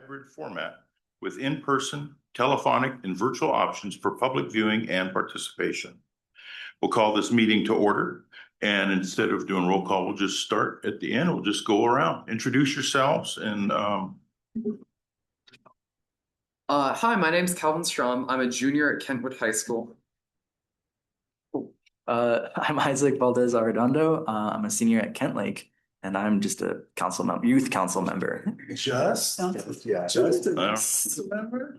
hybrid format with in-person, telephonic, and virtual options for public viewing and participation. We'll call this meeting to order, and instead of doing roll call, we'll just start at the end. We'll just go around, introduce yourselves, and hi, my name's Calvin Strom. I'm a junior at Kentwood High School. I'm Isaac Valdez Arredondo. I'm a senior at Kent Lake, and I'm just a youth council member. Just a member.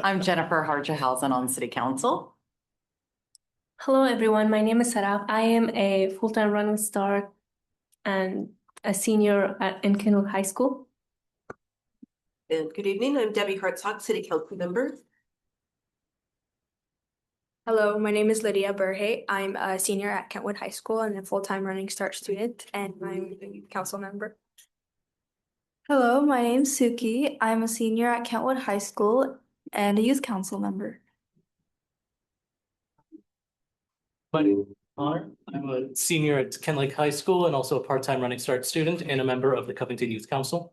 I'm Jennifer Harja-Hausen on City Council. Hello, everyone. My name is Sarah. I am a full-time running start and a senior at Kentwood High School. And good evening. I'm Debbie Hartzog, City Council member. Hello, my name is Lydia Burhay. I'm a senior at Kentwood High School and a full-time running start student, and I'm a youth council member. Hello, my name's Suki. I'm a senior at Kentwood High School and a youth council member. My name is Connor. I'm a senior at Kent Lake High School and also a part-time running start student and a member of the Covington Youth Council.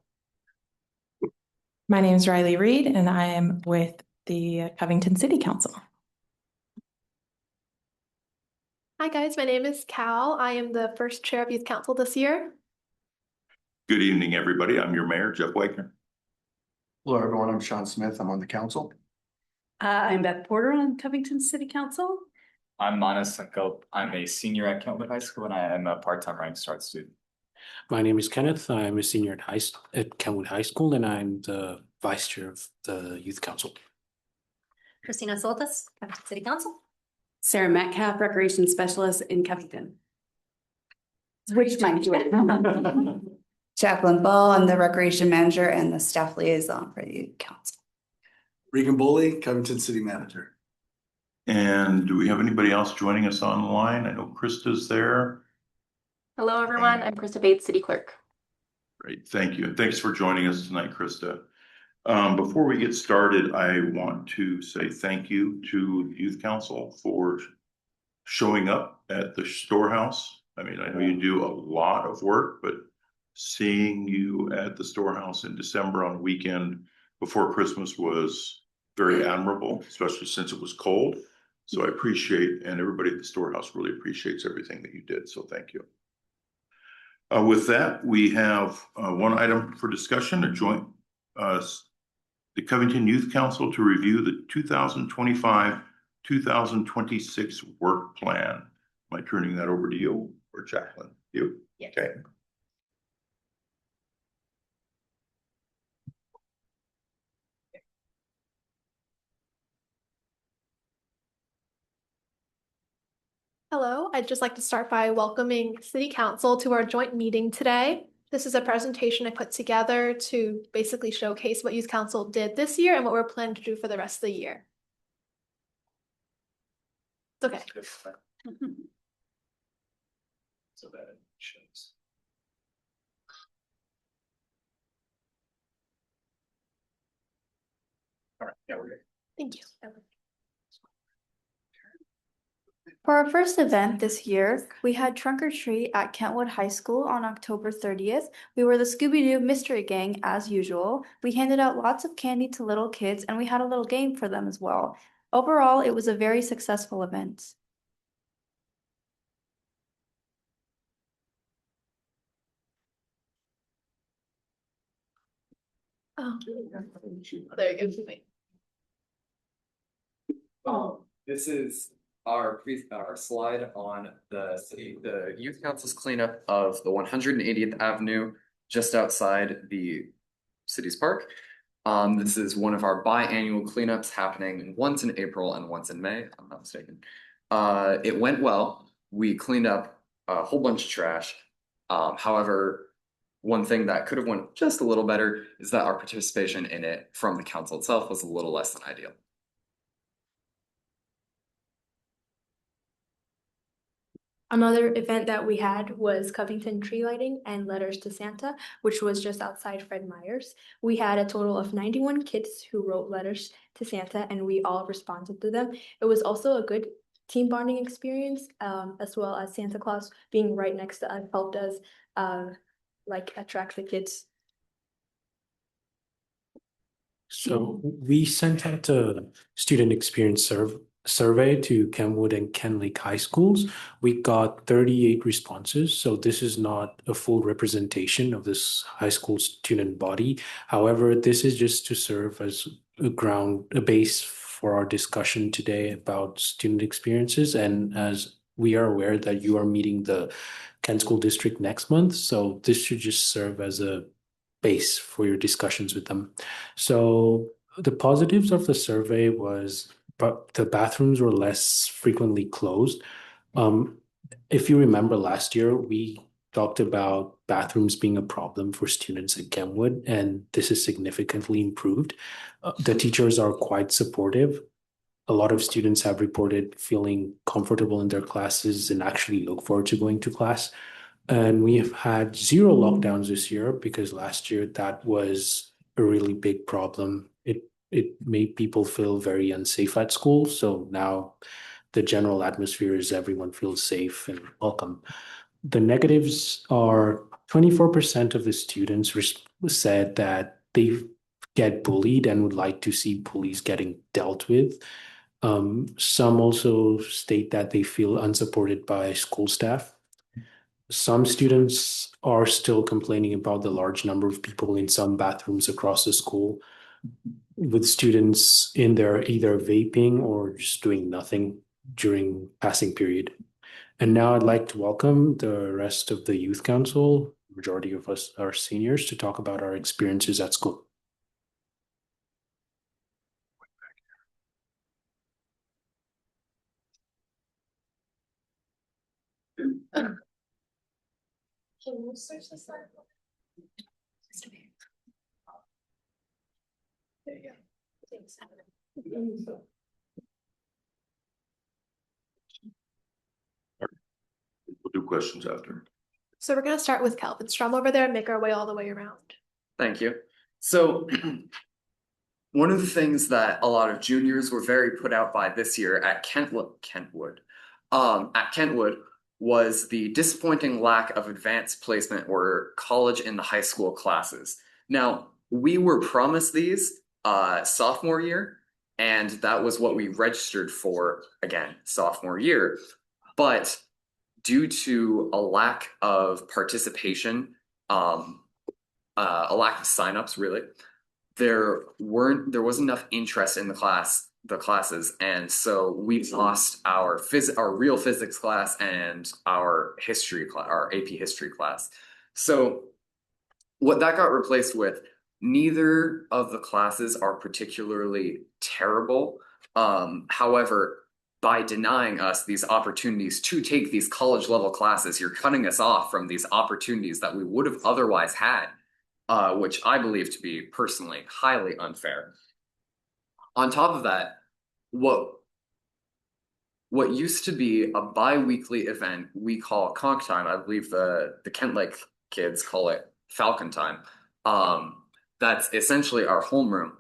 My name is Riley Reed, and I am with the Covington City Council. Hi guys, my name is Cal. I am the first chair of youth council this year. good evening, everybody. I'm your mayor, Jeff Wagner. Hello, everyone. I'm Sean Smith. I'm on the council. I'm Beth Porter on Covington City Council. I'm Manas Sankalp. I'm a senior at Kentwood High School, and I am a part-time running start student. My name is Kenneth. I'm a senior at Kentwood High School, and I'm the vice chair of the youth council. Christina Soltis, Covington City Council. Sarah Metcalf, recreation specialist in Covington. Which might do it. Jacqueline Ball, I'm the recreation manager and the staff liaison for the youth council. Regan Boley, Covington City Manager. And do we have anybody else joining us online? I know Krista's there. Hello, everyone. I'm Krista Bates, City Clerk. Great, thank you. And thanks for joining us tonight, Krista. Before we get started, I want to say thank you to the Youth Council for showing up at the storehouse. I mean, I know you do a lot of work, but seeing you at the storehouse in December on a weekend before Christmas was very admirable, especially since it was cold. So I appreciate, and everybody at the storehouse really appreciates everything that you did. So thank you. With that, we have one item for discussion, a joint the Covington Youth Council to review the 2025-2026 work plan. Am I turning that over to you or Jacqueline? You? Yes. Okay. Hello, I'd just like to start by welcoming City Council to our joint meeting today. This is a presentation I put together to basically showcase what Youth Council did this year and what we're planning to do for the rest of the year. It's okay. So that it shows. All right, yeah, we're good. Thank you. For our first event this year, we had Trunk or Treat at Kentwood High School on October 30th. We were the Scooby-Doo Mystery Gang as usual. We handed out lots of candy to little kids and we had a little game for them as well. Overall, it was a very successful event. Oh, there you go. This is our slide on the Youth Council's cleanup of the 180th Avenue just outside the city's park. This is one of our biannual cleanups happening once in April and once in May, if I'm not mistaken. It went well. We cleaned up a whole bunch of trash. However, one thing that could have went just a little better is that our participation in it from the council itself was a little less than ideal. Another event that we had was Covington tree lighting and letters to Santa, which was just outside Fred Meyer's. We had a total of 91 kids who wrote letters to Santa and we all responded to them. It was also a good team bonding experience, as well as Santa Claus being right next to us helped us like attract the kids. So we sent out a student experience survey to Kenwood and Ken Lake High Schools. We got 38 responses, so this is not a full representation of this high school student body. However, this is just to serve as a base for our discussion today about student experiences. And as we are aware that you are meeting the Kent School District next month, so this should just serve as a base for your discussions with them. So the positives of the survey was, but the bathrooms were less frequently closed. If you remember last year, we talked about bathrooms being a problem for students at Kenwood, and this is significantly improved. The teachers are quite supportive. A lot of students have reported feeling comfortable in their classes and actually look forward to going to class. And we have had 0 lockdowns this year because last year that was a really big problem. It made people feel very unsafe at school. So now the general atmosphere is everyone feels safe and welcome. The negatives are 24% of the students said that they get bullied and would like to see bullies getting dealt with. Some also state that they feel unsupported by school staff. Some students are still complaining about the large number of people in some bathrooms across the school, with students in there either vaping or just doing nothing during passing period. And now I'd like to welcome the rest of the youth council. Majority of us are seniors to talk about our experiences at school. Can you switch the slide? There you go. Thanks. We'll do questions after. So we're gonna start with Calvin Strom over there and make our way all the way around. Thank you. So one of the things that a lot of juniors were very put out by this year at Kentwood was the disappointing lack of advanced placement or college in the high school classes. Now, we were promised these sophomore year, and that was what we registered for again, sophomore year. But due to a lack of participation, a lack of signups, really, there wasn't enough interest in the classes, and so we lost our real physics class and our AP history class. So what that got replaced with, neither of the classes are particularly terrible. However, by denying us these opportunities to take these college level classes, you're cutting us off from these opportunities that we would have otherwise had, which I believe to be personally highly unfair. On top of that, what used to be a bi-weekly event we call Conch Time, I believe the Kent Lake kids call it Falcon Time. That's essentially our homeroom.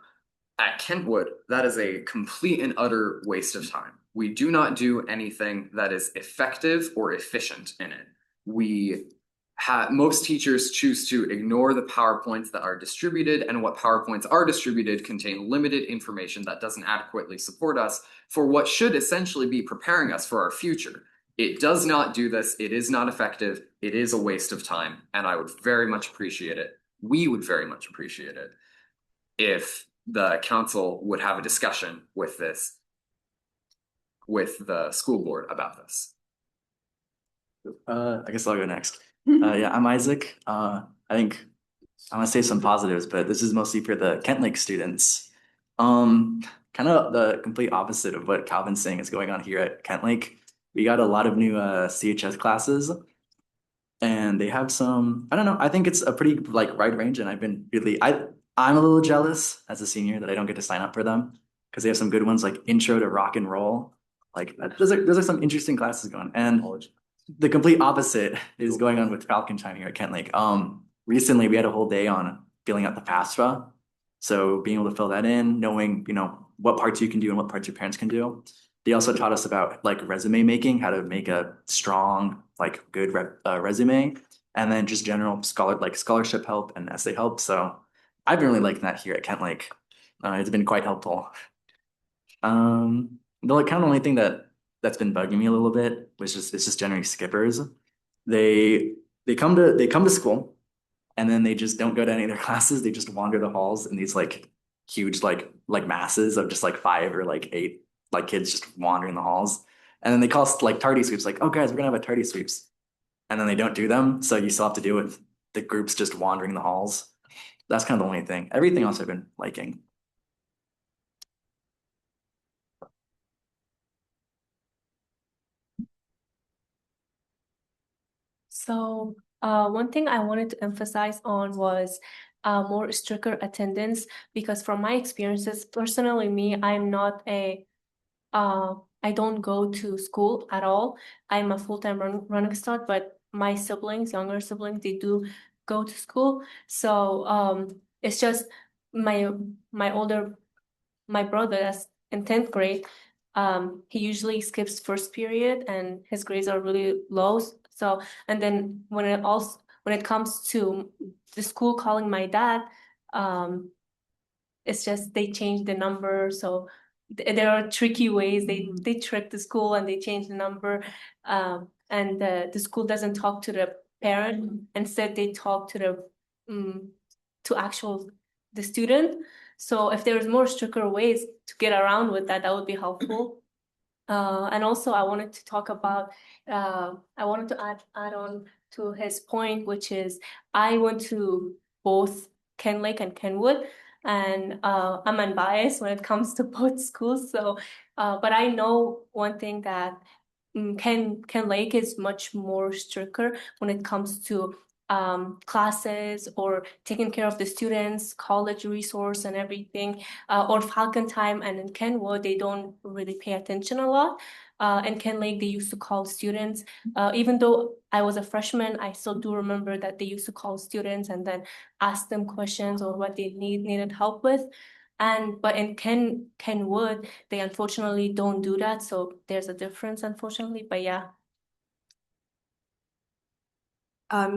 At Kentwood, that is a complete and utter waste of time. We do not do anything that is effective or efficient in it. Most teachers choose to ignore the PowerPoints that are distributed, and what PowerPoints are distributed contain limited information that doesn't adequately support us for what should essentially be preparing us for our future. It does not do this. It is not effective. It is a waste of time, and I would very much appreciate it. We would very much appreciate it if the council would have a discussion with the school board about this. I guess I'll go next. Yeah, I'm Isaac. I think I want to say some positives, but this is mostly for the Kent Lake students. Kind of the complete opposite of what Calvin's saying is going on here at Kent Lake. We got a lot of new CHS classes, and they have some, I don't know, I think it's a pretty wide range, and I've been really, I'm a little jealous as a senior that I don't get to sign up for them because they have some good ones like Intro to Rock and Roll. Like those are some interesting classes going on. And the complete opposite is going on with Falcon Time here at Kent Lake. Recently we had a whole day on filling out the FAFSA. So being able to fill that in, knowing, what parts you can do and what parts your parents can do. They also taught us about resume making, how to make a strong, good resume, and then just general scholarship help and essay help. So I've been really liking that here at Kent Lake. It's been quite helpful. The like, kind of only thing that's been bugging me a little bit, which is it's just generally skippers. They come to school, and then they just don't go to any of their classes. They just wander the halls in these like huge like masses of just like 5 or like 8 like kids just wandering the halls. And then they call like tardy sweeps, like, oh guys, we're gonna have a tardy sweeps. And then they don't do them. So you still have to deal with the groups just wandering the halls. That's kind of the only thing. Everything else I've been liking. So, one thing I wanted to emphasize on was more stricter attendance, because from my experiences, personally, me, I'm not I don't go to school at all. I'm a full-time running start, but my siblings, younger siblings, they do go to school. So, it's just my my older my brother that's in 10th grade, he usually skips first period and his grades are really low. So, and then when it comes to the school calling my dad, um, it's just they change the number. So there are tricky ways they trick the school and they change the number, and the school doesn't talk to the parent. Instead, they talk to to actual the student. So if there's more stricter ways to get around with that, that would be helpful. And also, I wanted to talk about, I wanted to add on to his point, which is I went to both Ken Lake and Kenwood, and I'm unbiased when it comes to both schools. So, but I know one thing that Ken Lake is much more stricter when it comes to classes or taking care of the students, college resource and everything, or Falcon Time. And in Kenwood, they don't really pay attention a lot. In Ken Lake, they used to call students. Even though I was a freshman, I still do remember that they used to call students and then ask them questions or what they needed help with. But in Kenwood, they unfortunately don't do that. So there's a difference, unfortunately. But yeah.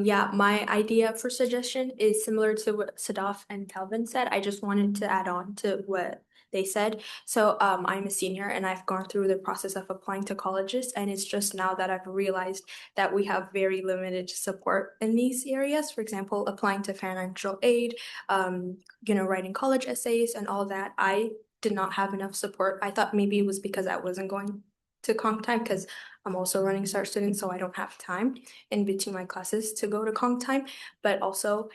Yeah, my idea for suggestion is similar to what Sadaf and Calvin said. I just wanted to add on to what they said. So I'm a senior and I've gone through the process of applying to colleges, and it's just now that I've realized that we have very limited support in these areas. For example, applying to financial aid, writing college essays and all that. I did not have enough support. I thought maybe it was because I wasn't going to comp time because I'm also running STAR student, so I don't have time in between my classes to go to comp time. But also,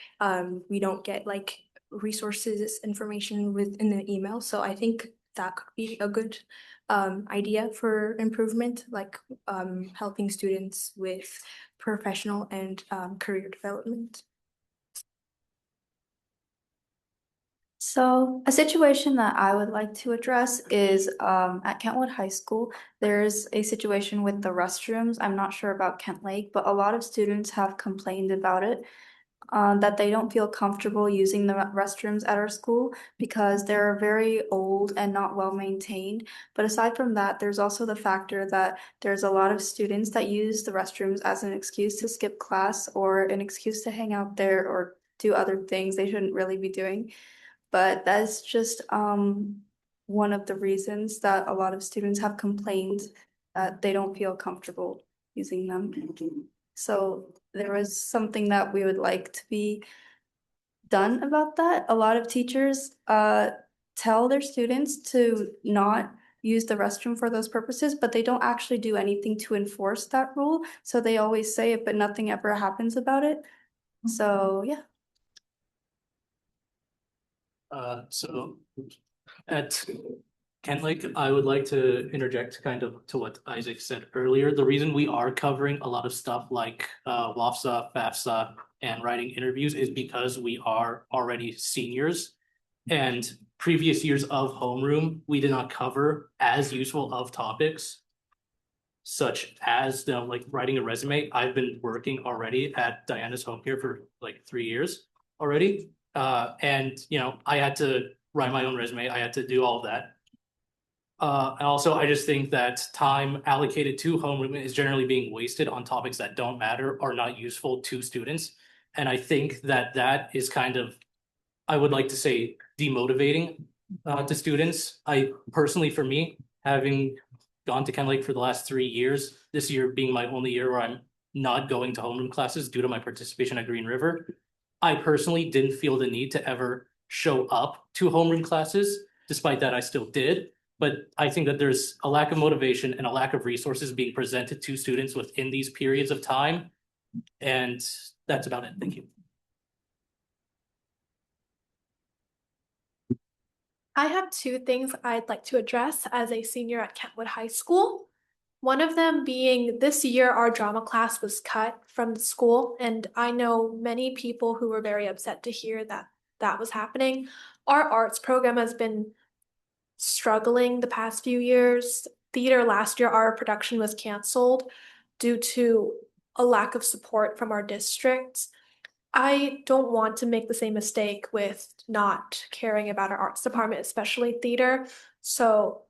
we don't get like resources information within the email. So I think that could be a good idea for improvement, like helping students with professional and career development. So a situation that I would like to address is at Kentwood High School, there's a situation with the restrooms. I'm not sure about Kent Lake, but a lot of students have complained about it, that they don't feel comfortable using the restrooms at our school because they're very old and not well maintained. But aside from that, there's also the factor that there's a lot of students that use the restrooms as an excuse to skip class or an excuse to hang out there or do other things they shouldn't really be doing. But that's just one of the reasons that a lot of students have complained that they don't feel comfortable using them. So there was something that we would like to be done about that. A lot of teachers tell their students to not use the restroom for those purposes, but they don't actually do anything to enforce that rule. So they always say it, but nothing ever happens about it. So yeah. So at Kent Lake, I would like to interject kind of to what Isaac said earlier. The reason we are covering a lot of stuff like WAFSA, FAFSA, and writing interviews is because we are already seniors. And previous years of homeroom, we did not cover as useful of topics, such as like writing a resume. I've been working already at Diana's home here for like 3 years already. And I had to write my own resume. I had to do all of that. And also, I just think that time allocated to homeroom is generally being wasted on topics that don't matter or not useful to students. And I think that that is kind of, I would like to say, demotivating to students. I personally, for me, having gone to Kent Lake for the last 3 years, this year being my only year where I'm not going to homeroom classes due to my participation at Green River, I personally didn't feel the need to ever show up to homeroom classes. Despite that, I still did. But I think that there's a lack of motivation and a lack of resources being presented to students within these periods of time. And that's about it. Thank you. I have two things I'd like to address as a senior at Kentwood High School. One of them being this year, our drama class was cut from the school, and I know many people who were very upset to hear that that was happening. Our arts program has been struggling the past few years. Theater last year, our production was canceled due to a lack of support from our district. I don't want to make the same mistake with not caring about our arts department, especially theater. So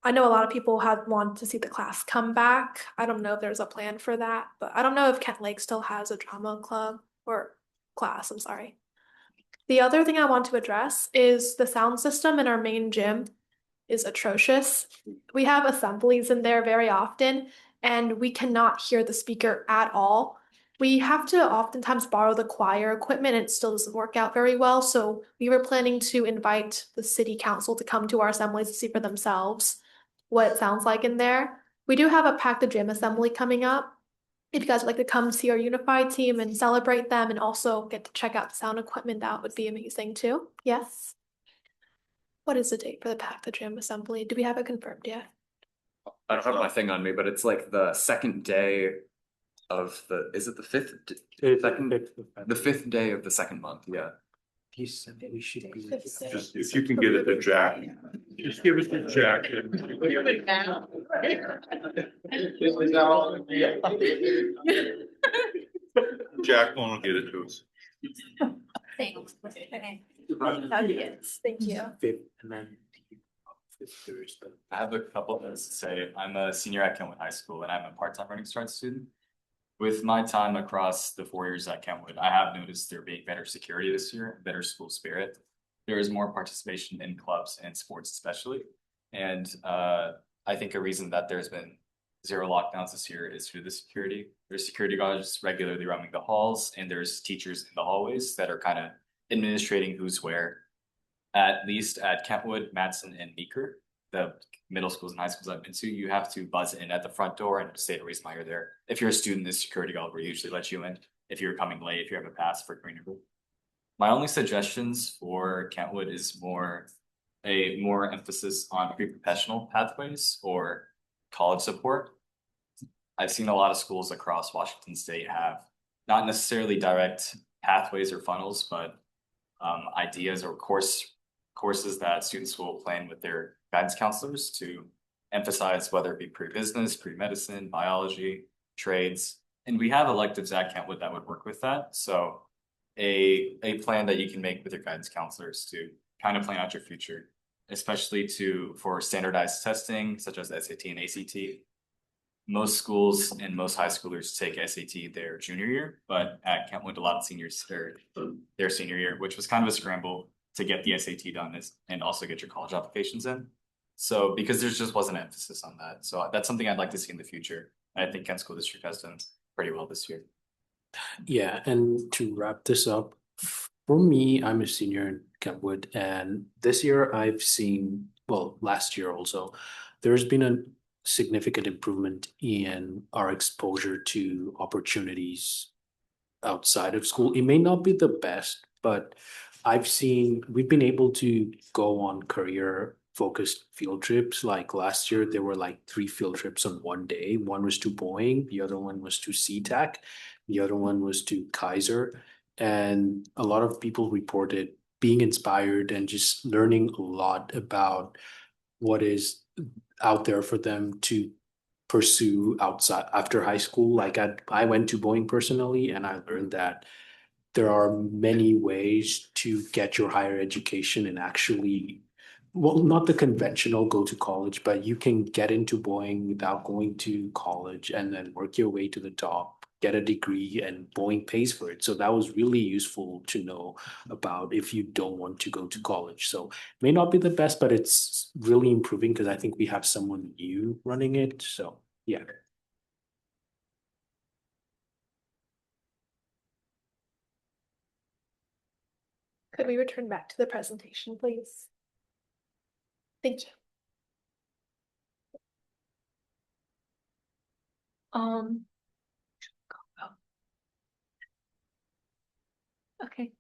I know a lot of people have wanted to see the class come back. I don't know if there's a plan for that, but I don't know if Kent Lake still has a drama club or class, I'm sorry. The other thing I want to address is the sound system in our main gym is atrocious. We have assemblies in there very often, and we cannot hear the speaker at all. We have to oftentimes borrow the choir equipment and it still doesn't work out very well. So we were planning to invite the city council to come to our assemblies to see for themselves what it sounds like in there. We do have a Pack the Gym assembly coming up. If you guys would like to come see our unified team and celebrate them and also get to check out the sound equipment, that would be amazing too. Yes. What is the date for the Pack the Gym assembly? Do we have it confirmed yet? I don't have my thing on me, but it's like the second day of the, is it the fifth? The fifth day of the second month, yeah. He said that we should be. Just if you can get it to Jack, just give it to Jack. Jack won't get it to us. Thanks. Thank you. Fifth and then fifth Thursday. I have a couple of things to say. I'm a senior at Kentwood High School and I'm a part-time Running Start student. With my time across the 4 years at Kentwood, I have noticed there being better security this year, better school spirit. There is more participation in clubs and sports especially. And I think a reason that there's been 0 lockdowns this year is through the security. There's security guards regularly roaming the halls and there's teachers in the hallways that are kind of administrating who's where. At least at Kentwood, Madison, and Meeker, the middle schools and high schools I've been to, you have to buzz in at the front door and say the reason why you're there. If you're a student, the security guard will usually let you in. If you're coming late, if you have a pass for Green River. My only suggestions for Kentwood is more emphasis on pre-professional pathways or college support. I've seen a lot of schools across Washington State have not necessarily direct pathways or funnels, but ideas or courses that students will plan with their guidance counselors to emphasize whether it be pre-business, pre-medicine, biology, trades. And we have electives at Kentwood that would work with that. So a plan that you can make with your guidance counselors to kind of plan out your future, especially for standardized testing such as SAT and ACT. Most schools and most high schoolers take SAT their junior year, but at Kentwood, a lot of seniors their senior year, which was kind of a scramble to get the SAT done and also get your college applications in. So because there just wasn't an emphasis on that. So that's something I'd like to see in the future. And I think Kent School District has done pretty well this year. Yeah, and to wrap this up, for me, I'm a senior in Kentwood, and this year I've seen, well, last year also, there's been a significant improvement in our exposure to opportunities outside of school. It may not be the best, but we've been able to go on career focused field trips. Like last year, there were like 3 field trips on one day. One was to Boeing, the other one was to SeaTac, the other one was to Kaiser. And a lot of people reported being inspired and just learning a lot about what is out there for them to pursue outside after high school. Like I went to Boeing personally, and I learned that there are many ways to get your higher education and actually, well, not the conventional go to college, but you can get into Boeing without going to college and then work your way to the top get a degree and Boeing pays for it. So that was really useful to know about if you don't want to go to college. So may not be the best, but it's really improving because I think we have someone new running it. So yeah. Could we return back to the presentation, please? Thank you. Okay.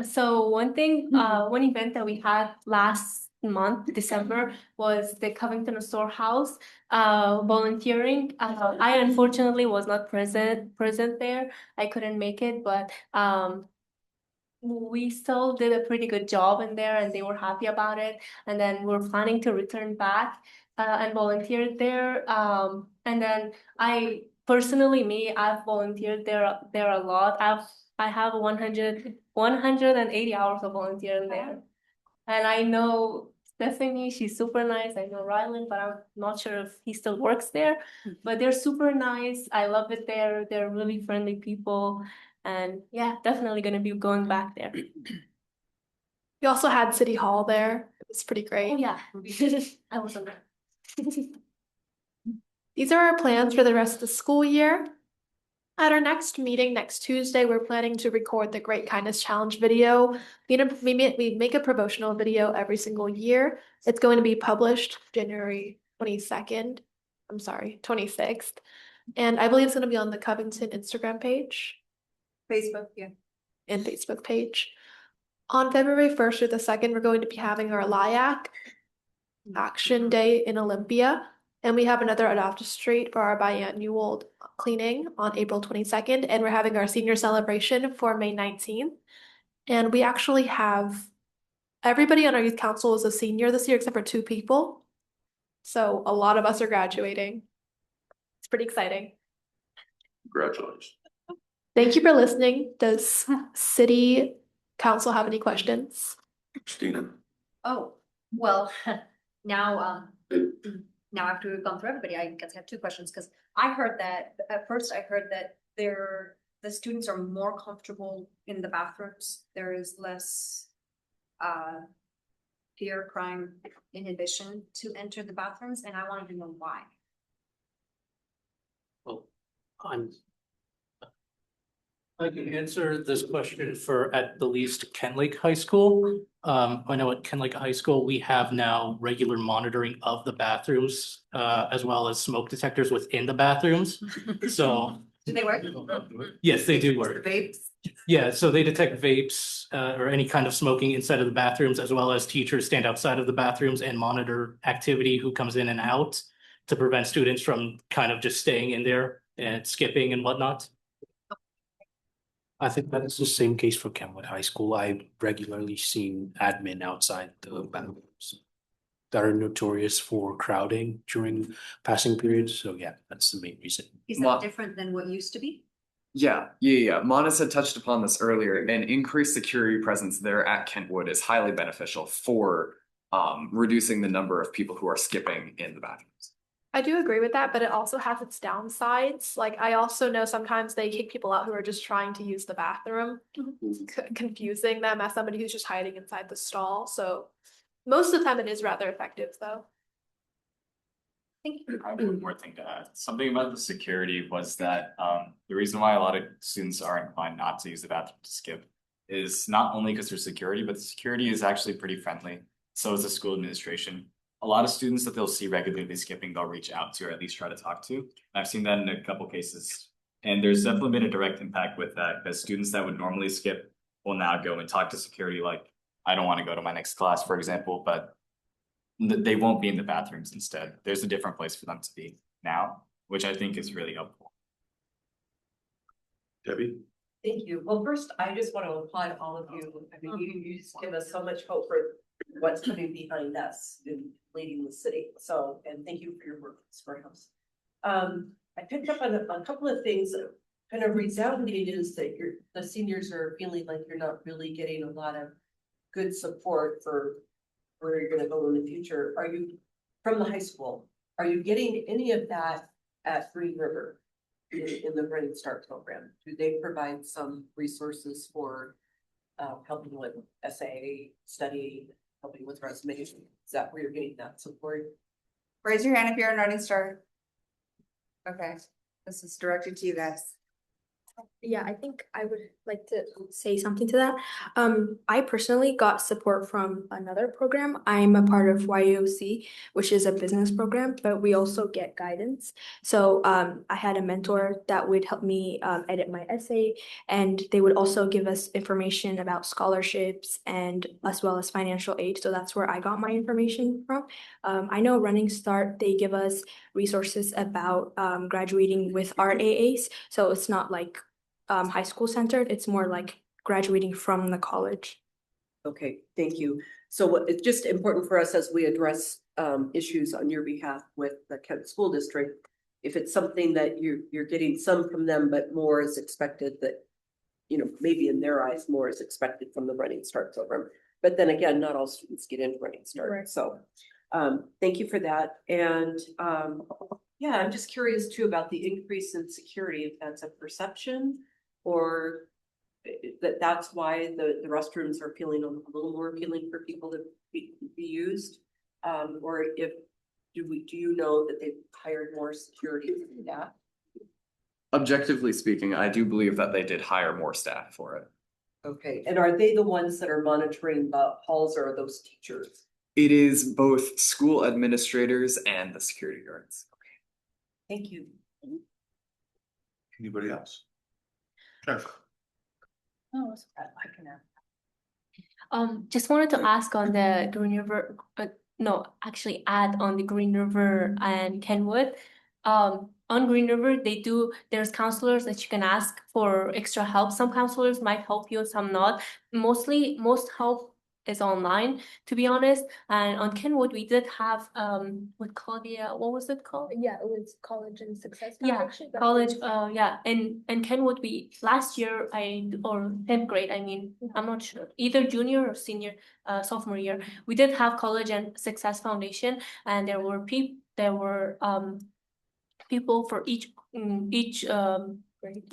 So one thing, one event that we had last month, December, was the Covington Storehouse volunteering. I unfortunately was not present there. I couldn't make it, but we still did a pretty good job in there, and they were happy about it. And then we're planning to return back and volunteer there. And then I personally, I've volunteered there a lot. I have 180 hours of volunteering there. And I know Stephanie, she's super nice. I know Rylan, but I'm not sure if he still works there. But they're super nice. I love it there. They're really friendly people. And yeah, definitely gonna be going back there. We also had City Hall there. It was pretty great. Oh yeah, I wasn't there. These are our plans for the rest of the school year. At our next meeting next Tuesday, we're planning to record the Great Kindness Challenge video. We make a promotional video every single year. It's going to be published January 22nd. I'm sorry, 26th. And I believe it's going to be on the Covington Instagram page. Facebook, yeah. And Facebook page. On February 1st through the 2nd, we're going to be having our LIAC Action Day in Olympia. And we have another Adopt a Street for our biannual cleaning on April 22nd. And we're having our senior celebration for May 19th. And we actually have everybody on our youth council is a senior this year, except for 2 people. So a lot of us are graduating. It's pretty exciting. Congratulations. Thank you for listening. Does City Council have any questions? Christina. Oh, well, now, now after we've gone through everybody, I guess I have 2 questions, because I heard that, at first I heard that the students are more comfortable in the bathrooms. There is less fear, crime, inhibition to enter the bathrooms, and I wanted to know why. Well, I can answer this question for at the least Kent Lake High School. I know at Kent Lake High School, we have now regular monitoring of the bathrooms, as well as smoke detectors within the bathrooms. So. Do they work? Yes, they do work. The vapes? Yeah, so they detect vapes, or any kind of smoking inside of the bathrooms, as well as teachers stand outside of the bathrooms and monitor activity, who comes in and out, to prevent students from kind of just staying in there and skipping and whatnot. I think that's the same case for Kentwood High School. I regularly seen admin outside the bathrooms that are notorious for crowding during passing periods. So yeah, that's the main reason. Is that different than what used to be? Yeah. Monis had touched upon this earlier. An increased security presence there at Kentwood is highly beneficial for reducing the number of people who are skipping in the bathrooms. I do agree with that, but it also has its downsides. Like, I also know sometimes they kick people out who are just trying to use the bathroom, confusing them as somebody who's just hiding inside the stall. So most of the time it is rather effective, though. Thank you. I have one more thing to add. Something about the security was that the reason why a lot of students are inclined not to use the bathroom to skip is not only because there's security, but the security is actually pretty friendly. So is the school administration. A lot of students that they'll see regularly skipping, they'll reach out to or at least try to talk to. And I've seen that in a couple cases. And there's definitely been a direct impact with that, because students that would normally skip will now go and talk to security, like, I don't want to go to my next class, for example, but they won't be in the bathrooms instead. There's a different place for them to be now, which I think is really helpful. Debbie? Thank you. Well, first, I just want to applaud all of you. I mean, you just give us so much hope for what's coming behind us in leading the city. So, and thank you for your work, Squarehouse. I picked up on a couple of things. Kind of resounding is that the seniors are feeling like you're not really getting a lot of good support for where you're going to go in the future. Are you from the high school? Are you getting any of that at Green River? in the Running Start program? Do they provide some resources for helping with essay study, helping with resumes? Is that where you're getting that support? Raise your hand if you're in Running Start. Okay, this is directed to you guys. Yeah, I think I would like to say something to that. I personally got support from another program. I'm a part of YOC, which is a business program, but we also get guidance. So I had a mentor that would help me edit my essay, and they would also give us information about scholarships and as well as financial aid. So that's where I got my information from. I know Running Start, they give us resources about graduating with our AAs. So it's not like high school centered, it's more like graduating from the college. Okay, thank you. So it's just important for us as we address issues on your behalf with the Kent School District. If it's something that you're getting some from them, but more is expected, that, you know, maybe in their eyes, more is expected from the Running Start program. But then again, not all students get into Running Start. Right. So thank you for that. And yeah, I'm just curious too about the increase in security, if that's a perception or that's why the restrooms are feeling a little more appealing for people to be used. Or if do you know that they've hired more security staff? Objectively speaking, I do believe that they did hire more staff for it. Okay, and are they the ones that are monitoring the halls, or are those teachers? It is both school administrators and the security guards. Thank you. Anybody else? Jennifer. Oh, I can Just wanted to ask on the Green River, no, actually add on the Green River and Kenwood. On Green River, there's counselors that you can ask for extra help. Some counselors might help you, some not. Most help is online, to be honest. And on Kenwood, we did have with Claudia, what was it called? Yeah, it was College and Success Yeah, Foundation. college, yeah, and Kenwood, we last year or 10th grade, I mean, I'm not sure, either junior or senior, sophomore year, we did have College and Success Foundation, and there were people for each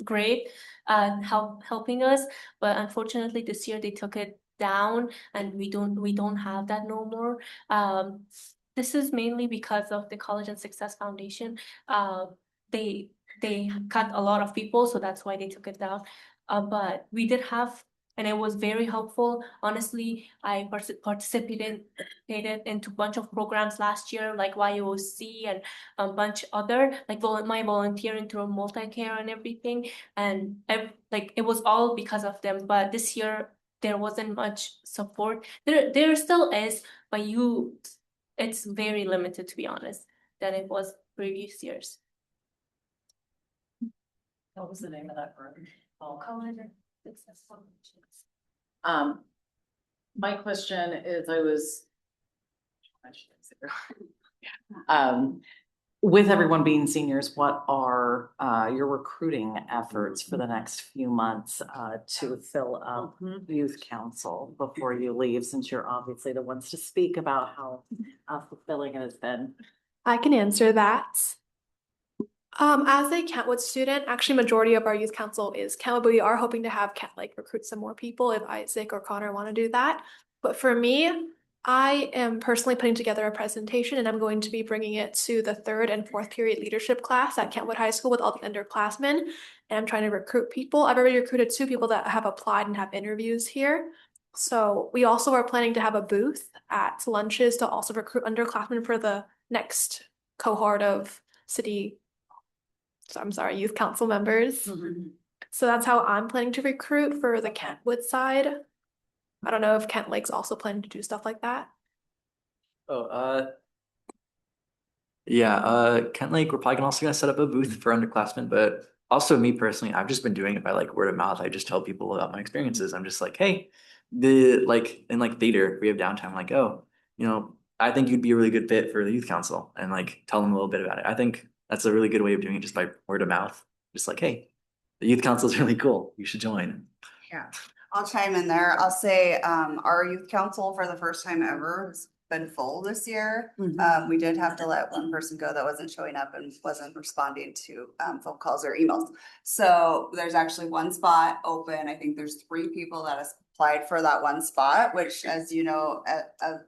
grade helping us, but unfortunately this year they took it down, and we don't have that no more. This is mainly because of the College and Success Foundation. They cut a lot of people, so that's why they took it down. But we did have, and it was very helpful. Honestly, I participated into a bunch of programs last year, like YOC and a bunch other, like my volunteering through multi-care and everything. And it was all because of them. But this year, there wasn't much support. There still is, but it's very limited, to be honest, than it was previous years. What was the name of that program? College and Success Foundation. My question is, with everyone being seniors, what are your recruiting efforts for the next few months to fill up youth council before you leave, since you're obviously the ones to speak about how fulfilling it has been? I can answer that. As a Kentwood student, actually majority of our youth council is Kentwood, but we are hoping to have recruit some more people if Isaac or Connor want to do that. But for me, I am personally putting together a presentation, and I'm going to be bringing it to the 3rd and 4th period leadership class at Kentwood High School with all the underclassmen. And I'm trying to recruit people. I've already recruited 2 people that have applied and have interviews here. So we also are planning to have a booth at lunches to also recruit underclassmen for the next cohort of youth council members. So that's how I'm planning to recruit for the Kentwood side. I don't know if Kent Lake's also planning to do stuff like that. Yeah, Kent Lake, we're probably also gonna set up a booth for underclassmen, but also me personally, I've just been doing it by like word of mouth. I just tell people about my experiences. I'm just like, hey, in theater, we have downtime, like, oh, I think you'd be a really good fit for the youth council, and like tell them a little bit about it. I think that's a really good way of doing it, just by word of mouth. Just like, hey, the youth council is really cool. You should join. Yeah, I'll chime in there. I'll say our youth council for the first time ever been full this year. We did have to let one person go that wasn't showing up and wasn't responding to phone calls or emails. So there's actually one spot open. I think there's 3 people that has applied for that one spot, which, as you know,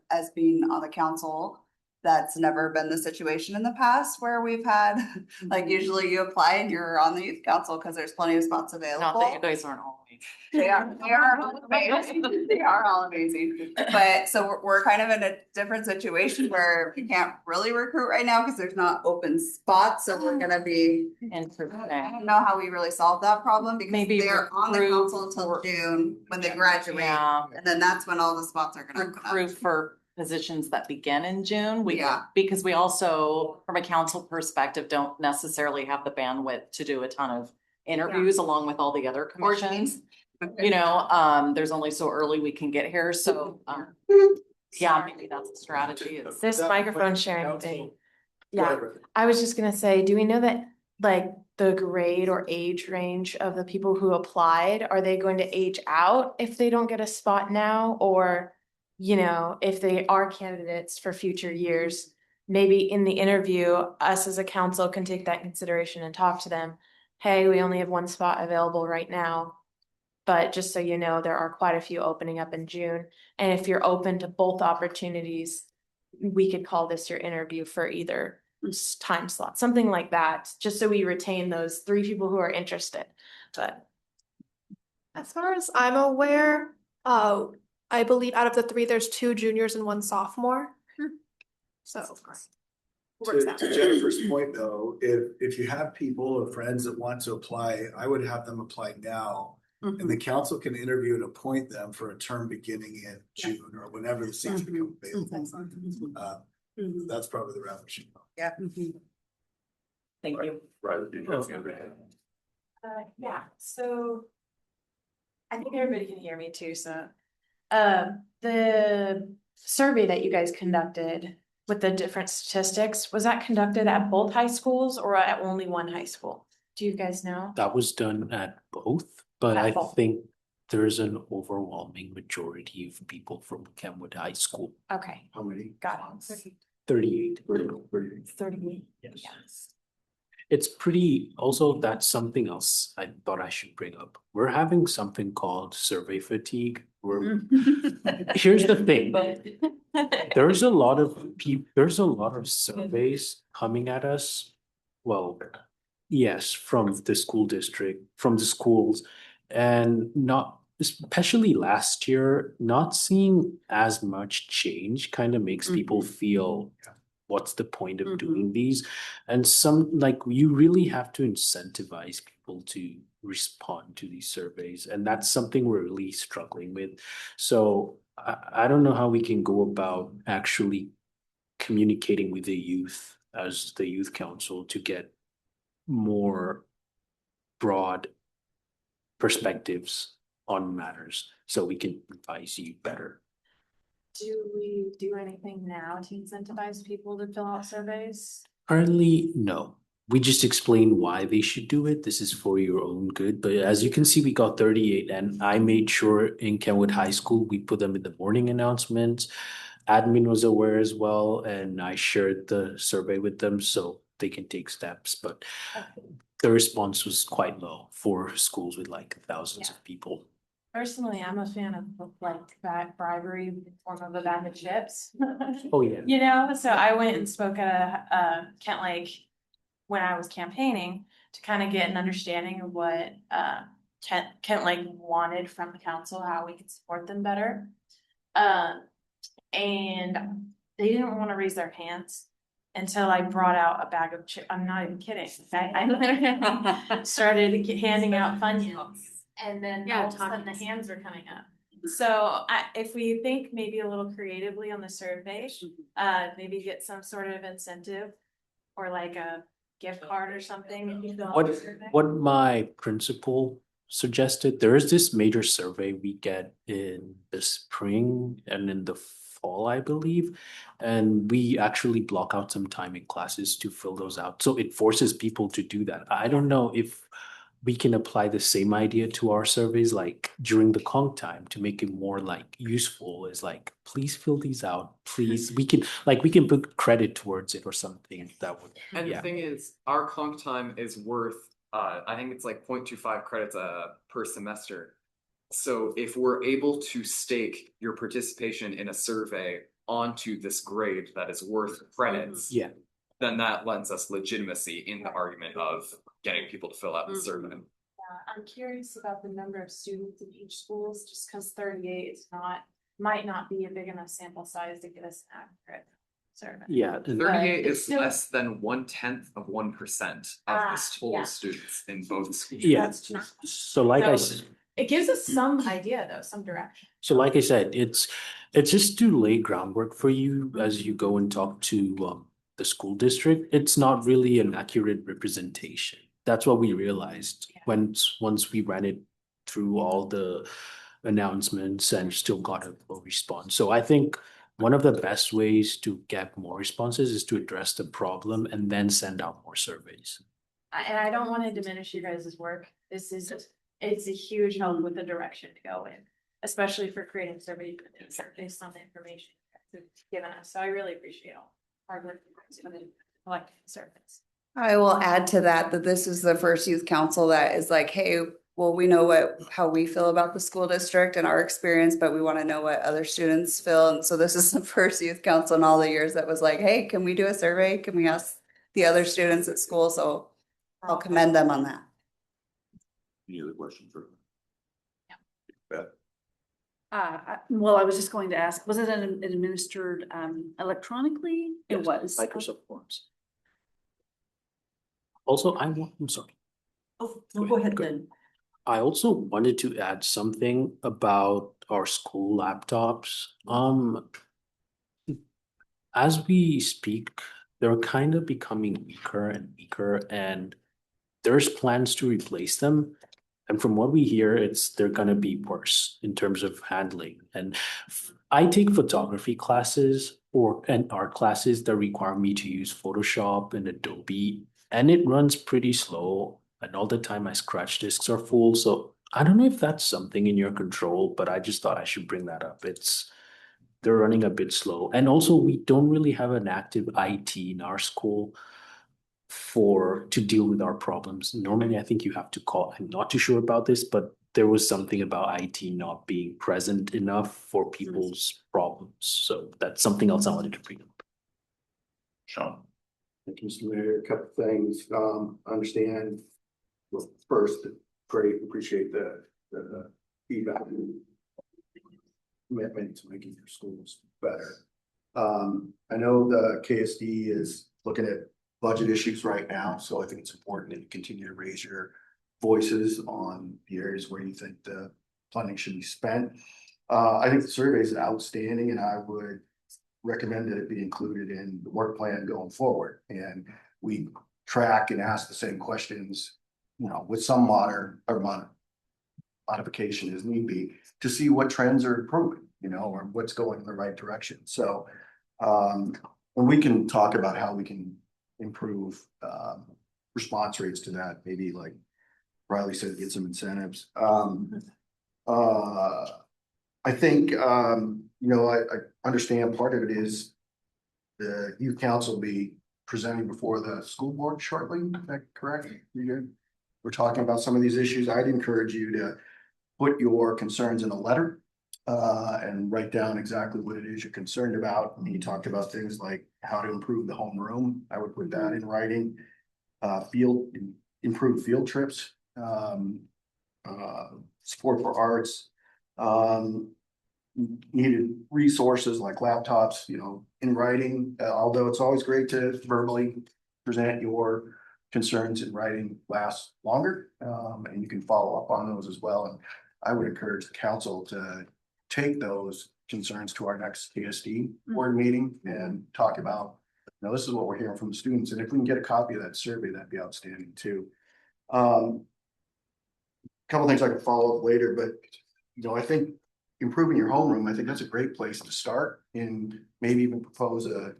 as being on the council, that's never been the situation in the past where we've had, like, usually you apply and you're on the youth council because there's plenty of spots available. Not that you guys aren't always. They are all amazing. They are all amazing. But so we're kind of in a different situation where we can't really recruit right now because there's not open spots. So we're gonna be, I don't know how we really solve that problem because Maybe they're on the recruit council until June when they graduate. Yeah. And then that's when all the spots are gonna open up. Recruit for positions that begin in June. Yeah. Because we also, from a council perspective, don't necessarily have the bandwidth to do a ton of interviews along with all the other commissions. You know, there's only so early we can get here, so, yeah, maybe that's a strategy. This microphone sharing thing. Yeah, Whatever. I was just gonna say, do we know that, like, the grade or age range of the people who applied, are they going to age out if they don't get a spot now? Or, you know, if they are candidates for future years, maybe in the interview, us as a council can take that consideration and talk to them. Hey, we only have one spot available right now. But just so you know, there are quite a few opening up in June. And if you're open to both opportunities, we could call this your interview for either time slot, something like that, just so we retain those 3 people who are interested. But As far as I'm aware, I believe out of the 3, there's 2 juniors and 1 sophomore. So. Works out. To Jennifer's point though, if you have people or friends that want to apply, I would have them apply now. And the council can interview and appoint them for a term beginning in June or whenever the seats become available. That's probably the route we should go. Yeah. Thank you. Right. yeah, so I think everybody can hear me too, so the survey that you guys conducted with the different statistics, was that conducted at both high schools or at only one high school? Do you guys know? That was done at both, but I both. think there's an overwhelming majority of people from Kenwood High School. Okay, How many? got it. 38. 38. Yes. It's pretty, also, that's something else I thought I should bring up. We're having something called survey fatigue. Here's the thing. There's a lot of surveys coming at us. Well, yes, from the school district, from the schools, and not, especially last year, not seeing as much change kind of makes people feel, what's the point of doing these? And you really have to incentivize people to respond to these surveys. And that's something we're really struggling with. So I don't know how we can go about actually communicating with the youth as the youth council to get more broad perspectives on matters so we can advise you better. Do we do anything now to incentivize people to fill out surveys? Currently, no. We just explain why they should do it. This is for your own good. But as you can see, we got 38, and I made sure in Kenwood High School, we put them in the morning announcements. Admin was aware as well, and I shared the survey with them so they can take steps. But the response was quite low for schools with like thousands of people. Personally, I'm a fan of like that bribery in the form of a bag of chips. Oh, yeah. You know, so I went and spoke at Kent Lake when I was campaigning to kind of get an understanding of what Kent Lake wanted from the council, how we could support them better. And they didn't want to raise their hands until I brought out a bag of chips. I'm not even kidding. I literally started handing out Funyuns. And then all of a sudden the hands were coming up. So if we think maybe a little creatively on the survey, maybe get some sort of incentive or like a gift card or something. If you fill out the survey. What my principal suggested, there is this major survey we get in the spring and in the fall, I believe. And we actually block out some time in classes to fill those out. So it forces people to do that. I don't know if we can apply the same idea to our surveys, like during the conch time, to make it more like useful. Is like, please fill these out, please. We can put credit towards it or something that would. And the Yeah. thing is, our conch time is worth, I think it's like 0.25 credits per semester. So if we're able to stake your participation in a survey onto this grade that is worth credits, Yeah. then that lends us legitimacy in the argument of getting people to fill out the survey. Yeah, I'm curious about the number of students in each schools, just because 38 is might not be a big enough sample size to get us an accurate survey. Yeah. 38 it's is still- less than 1/10% of the total yeah. students in both schools. Yeah. That's true. So like I So- said. It gives us some idea though, some direction. So like I said, it's just to lay groundwork for you as you go and talk to the school district. It's not really an accurate representation. That's what we realized once we ran it through all the announcements and still got a low response. So I think one of the best ways to get more responses is to address the problem and then send out more surveys. And I don't want to diminish you guys' work. It's a huge help with the direction to go in, especially for creating surveys based on the information you guys have given us. So I really appreciate all hard work you guys put in collecting surveys. I will add to that this is the first youth council that is like, hey, well, we know how we feel about the school district and our experience, but we want to know what other students feel. And so this is the first youth council in all the years that was like, hey, can we do a survey? Can we ask the other students at school? So I'll commend them on that. Any other questions for? Well, I was just going to ask, was it administered electronically? Yes, It was. Microsoft Forms. Also, I'm sorry. Oh, no, go ahead then. I also wanted to add something about our school laptops. As we speak, they're kind of becoming weaker and weaker, and there's plans to replace them. And from what we hear, they're gonna be worse in terms of handling. And I take photography classes and art classes that require me to use Photoshop and Adobe, and it runs pretty slow. And all the time my scratch disks are full. So I don't know if that's something in your control, but I just thought I should bring that up. They're running a bit slow. And also we don't really have an active IT in our school to deal with our problems. Normally, I think you have to call. I'm not too sure about this, but there was something about IT not being present enough for people's problems. So that's something else I wanted to bring up. Sean? Thank you, Mr. Mayor. A couple things. I understand. Well, first, great, appreciate the feedback and commitment to making your schools better. I know the KSD is looking at budget issues right now, so I think it's important that you continue to raise your voices on the areas where you think the funding should be spent. I think the survey is outstanding, and I would recommend that it be included in the work plan going forward. And we track and ask the same questions, with some modification as need be, to see what trends are improving, or what's going in the right direction. So, when we can talk about how we can improve response rates to that, maybe like Riley said, get some incentives. I think, I understand part of it is the youth council will be presenting before the school board shortly. Is that correct? We're talking about some of these issues. I'd encourage you to put your concerns in a letter and write down exactly what it is you're concerned about. And you talked about things like how to improve the homeroom. I would put that in writing. Improve field trips, support for arts, needed resources like laptops, in writing, although it's always great to verbally present your concerns in writing lasts longer, and you can follow up on those as well. And I would encourage the council to take those concerns to our next KSD board meeting and talk about, this is what we're hearing from the students. And if we can get a copy of that survey, that'd be outstanding too. Couple things I can follow up later, but I think improving your homeroom, I think that's a great place to start, and maybe even propose a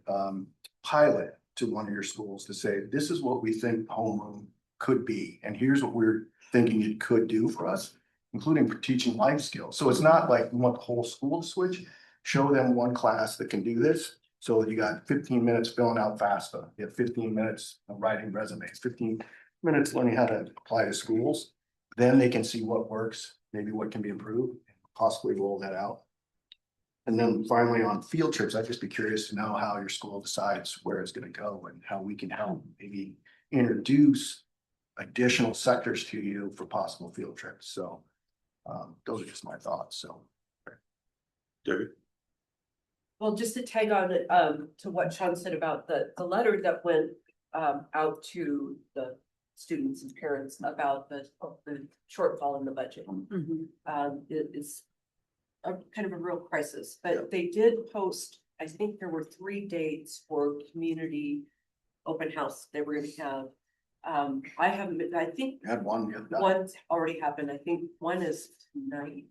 pilot to one of your schools to say, this is what we think homeroom could be, and here's what we're thinking it could do for us, including for teaching life skills. So it's not like we want the whole school to switch. Show them one class that can do this. So you got 15 minutes filling out FAFSA, you have 15 minutes of writing resumes, 15 minutes learning how to apply to schools. Then they can see what works, maybe what can be improved, possibly roll that out. And then finally on field trips, I'd just be curious to know how your school decides where it's going to go and how we can help maybe introduce additional sectors to you for possible field trips. So those are just my thoughts. So. David? Well, just to tag on to what Sean said about the letter that went out to the students and parents about the shortfall in the budget. It is a kind of a real crisis, but they did post, I think there were 3 dates for community open house they were gonna have. I haven't been, I think had one. one's already happened. I think one is tonight,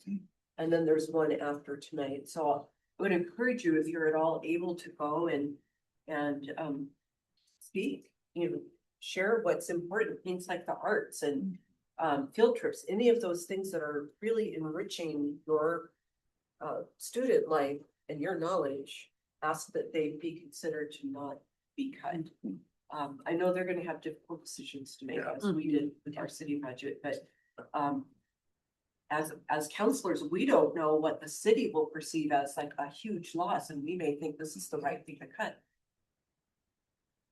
and then there's one after tonight. So I would encourage you, if you're at all able to go and speak, share what's important, things like the arts and field trips, any of those things that are really enriching your student life and your knowledge, ask that they be considered to not be cut. I know they're gonna have difficult decisions to make, as we did with our city budget, but as counselors, we don't know what the city will perceive as like a huge loss, and we may think this is the right thing to cut.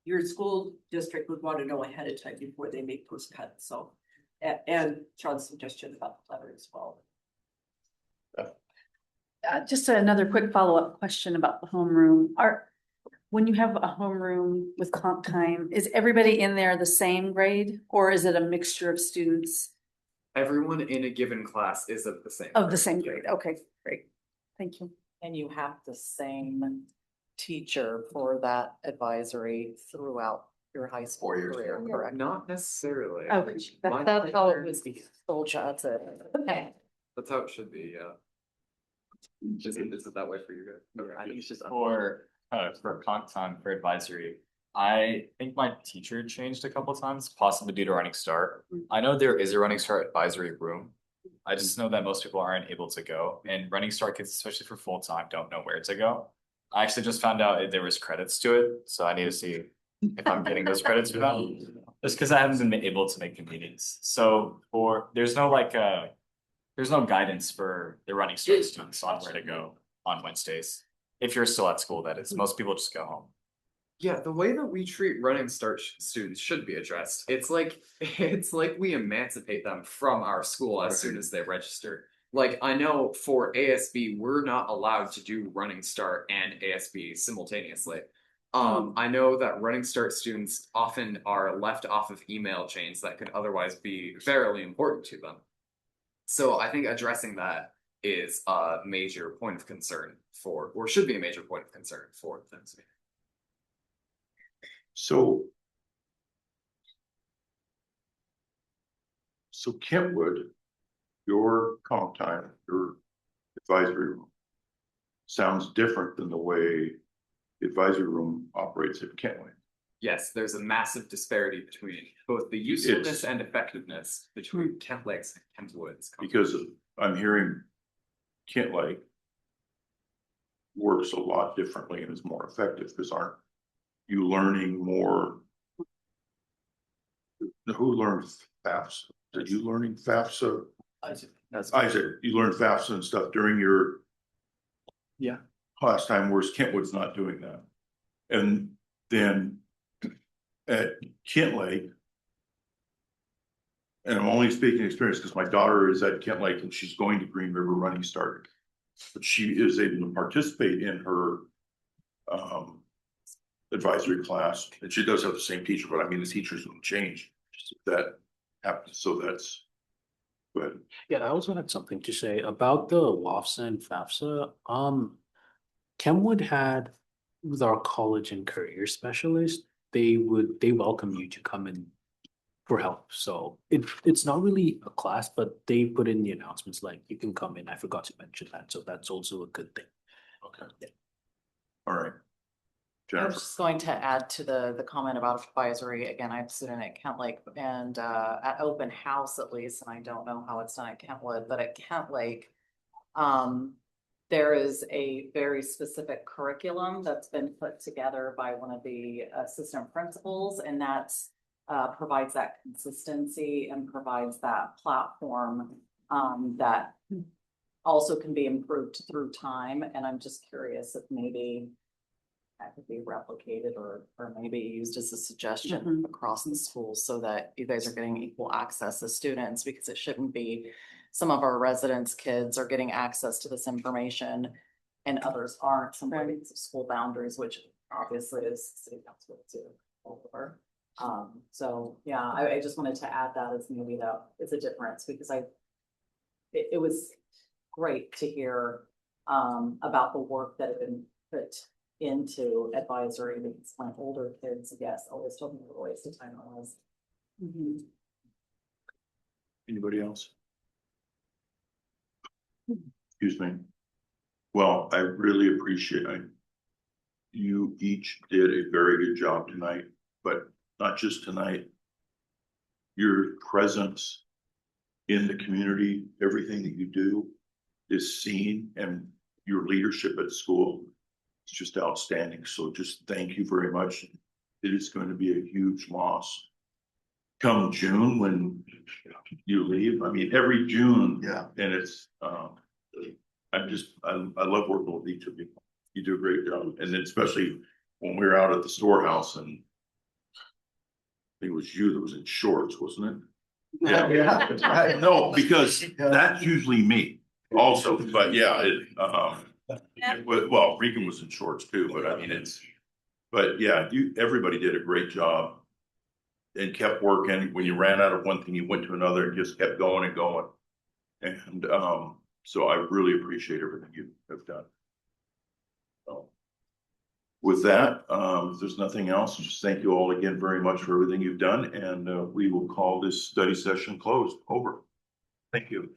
Your school district would want to know ahead of time before they make those cuts. So, and Sean's suggestion about the letter as well. Just another quick follow-up question about the homeroom. When you have a homeroom with comp time, is everybody in there the same grade, or is it a mixture of students? Everyone in a given class is of the same. Of the same grade, okay, great, thank you. And you have the same teacher for that advisory throughout your high school career, correct? Not necessarily. Okay, That's how it was told, that's it. Okay. That's how it should be, yeah. Is it that way for you guys? Yeah, I think it's just For comp time for advisory, I think my teacher changed a couple times, possibly due to running start. I know there is a running start advisory room. I just know that most people aren't able to go, and running start kids, especially for full time, don't know where to go. I actually just found out there was credits to it, so I need to see if I'm getting those credits for that. Just because I haven't been able to make the meetings. So there's no guidance for the running start students on where to go on Wednesdays. If you're still at school, that is. Most people just go home. Yeah, the way that we treat running start students should be addressed. It's like we emancipate them from our school as soon as they register. Like, I know for ASB, we're not allowed to do running start and ASB simultaneously. I know that running start students often are left off of email chains that could otherwise be fairly important to them. So I think addressing that is a major point of concern or should be a major point of concern for them. So Kentwood, your comp time, your advisory room sounds different than the way the advisory room operates at Kentwood. Yes, there's a massive disparity between both the usefulness and effectiveness between Kent Lakes and Kentwoods. Because I'm hearing Kent Lake works a lot differently and is more effective, because aren't you learning more? Who learned FAFSA? Did you learning FAFSA? Isaac, you learned FAFSA and stuff during your class time, whereas Kentwood's not doing that. And then at Kent Lake, and I'm only speaking experience because my daughter is at Kent Lake and she's going to Green River Running Start, but she is able to participate in her advisory class, and she does have the same teacher, but I mean the teachers don't change. That happens, so that's good. Yeah, I also had something to say about the WAFSA and FAFSA. Kenwood had, with our college and career specialist, they welcome you to come in for help. So it's not really a class, but they put in the announcements like you can come in. I forgot to mention that, so that's also a good thing. Okay. Yeah. All right. I was Jennifer. just going to add to the comment about advisory. Again, I'm a student at Kent Lake and at open house at least, and I don't know how it's done at Kentwood, but at Kent Lake, there is a very specific curriculum that's been put together by one of the assistant principals, and that's provides that consistency and provides that platform that also can be improved through time. And I'm just curious if maybe that could be replicated or maybe used as a suggestion across the schools so that you guys are getting equal access as students, because it shouldn't be some of our residents' kids are getting access to this information and others aren't, simply because of school boundaries, which obviously is city council too. Over. So yeah, I just wanted to add that as maybe that it's a difference, because it was great to hear about the work that had been put into advisory, because my older kids, yes, always told me what a waste of time it was. Anybody else? Excuse me. Well, I really appreciate you each did a very good job tonight, but not just tonight. Your presence in the community, everything that you do is seen, and your leadership at school is just outstanding. So just thank you very much. It is going to be a huge loss come June when you leave. I mean, every June. Yeah. And it's, I love working with each of you. You do a great job. And then especially when we were out at the storehouse, and I think it was you that was in shorts, wasn't it? Yeah. No, because that's usually me also, but yeah, well, Regan was in shorts too, but I mean, but yeah, everybody did a great job and kept working. When you ran out of one thing, you went to another and just kept going and going. And so I really appreciate everything you have done. So with that, if there's nothing else, just thank you all again very much for everything you've done, and we will call this study session closed. Over. Thank you.